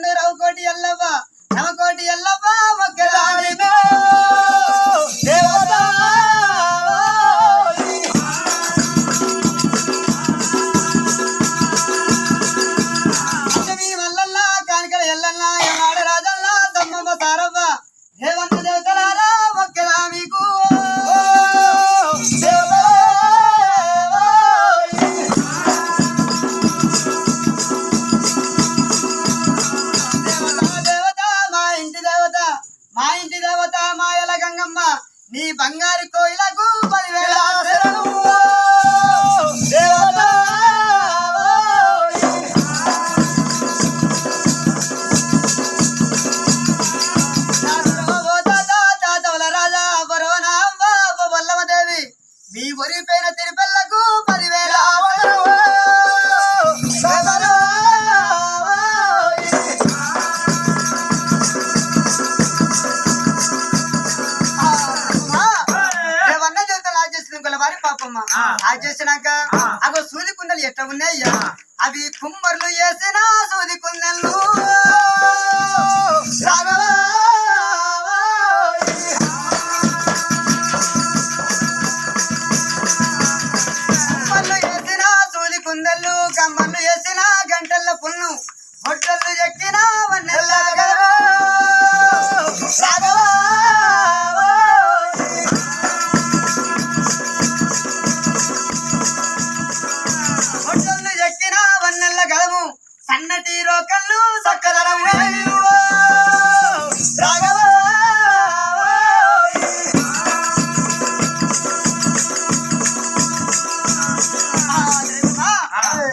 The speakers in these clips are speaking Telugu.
మందు రౌకోటి ఎల్లవ్వ నవకోటి ఎల్లవ్వ మొక్కలాడి మల్లల్లా కానికల ఎల్లల్లా ఎమాడ రాజల్లా దమ్మమ్మ సారవ్వ దేవంత దేవతలారా మొక్కలా మీకు నీ బంగారు కోయిలకు 10,000 ఆశలు రాజా బరోనాంబ వల్లమదేవి మీ ఒరిపైన తిరుపల్లకు 10,000 ఆశలు పాపమ్మ ఆ చేసినాక అగో సూది కుండలు ఎట్లా ఉన్నాయ్యా అవి కుమ్మర్లు వేసిన సూది కుండలు కుమ్మర్లు వేసిన సూది కుండలు కమ్మర్లు వేసిన గంటల పుల్లు బొట్టలు ఎక్కిన వన్నెల్ల గలము సన్నటి రోకళ్ళు సక్కదనం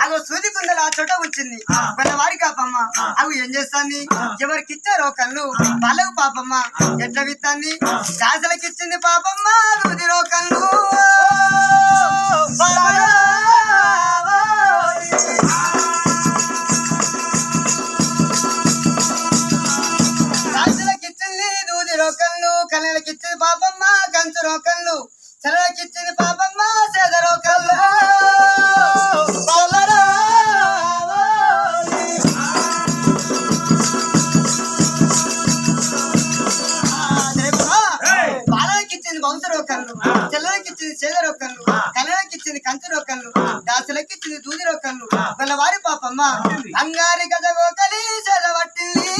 అగో సూది కుండలు ఆ చోట వచ్చింది వారి కాపమ్మ అవి ఏం చేస్తాంది ఎవరికి ఇచ్చారో కళ్ళు వాళ్ళకు పాపమ్మ ఎట్లా విత్తాంది కాసలకి ఇచ్చింది పాపమ్మ సూది రోకళ్ళు రోకళ్ళు కళ్ళకిచ్చింది పాపమ్మ కంచు రోకళ్ళు చెలకిచ్చింది పాపమ్మ సేద రోకళ్ళు బాలకిచ్చింది వంశ రోకళ్ళు చెల్లకిచ్చింది సేద రోకళ్ళు కళ్ళకిచ్చింది కంచు రోకళ్ళు దాసులకిచ్చింది దూది రోకళ్ళు వాళ్ళవారి పాపమ్మ అంగారి గజ గోకలి సేద పట్టింది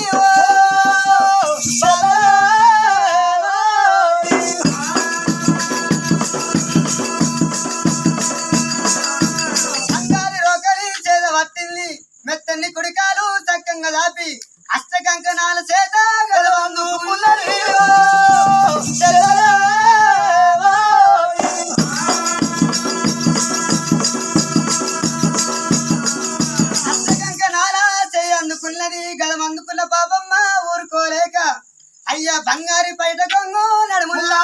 మెత్తని కుడికాలు చక్కంగా దాపి అష్టకంకణాల చేత గలవందు అష్టకంకణాల చేయందుకున్నది గలమందుకున్న పాపమ్మ ఊరుకోలేక అయ్యా బంగారి బయట కొంగు నడుముల్లా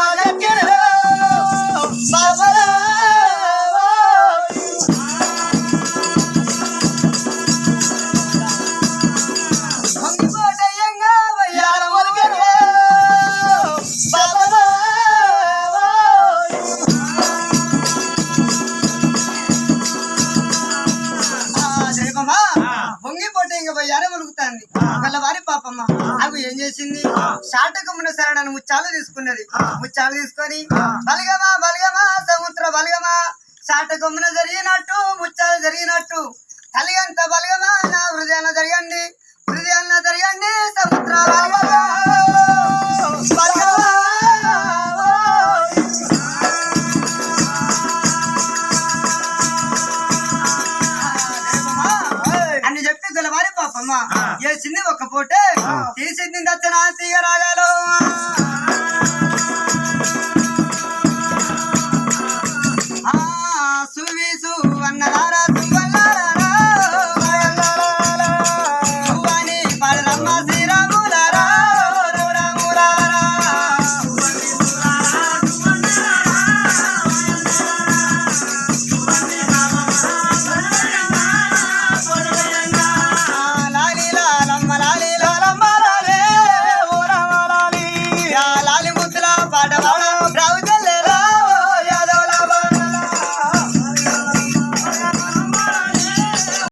వాళ్ళవారి పాపమ్మ అవి ఏం చేసింది షాటకమున శరణను ముచ్చాలు తీసుకున్నది ముచ్చాలు తీసుకొని బలగమా బలగమా సముద్ర బలగమా షాటకమున జరిగినట్టు ముచ్చాలు జరిగినట్టు కలిగంత బలగమా నా హృదయాన జరగండి హృదయాన జరగండి సముద్ర అని చెప్పి గలవారి పాపమ్మ వేసింది ఒక పూట తీసింది దచ్చనా తీగ రాగాలో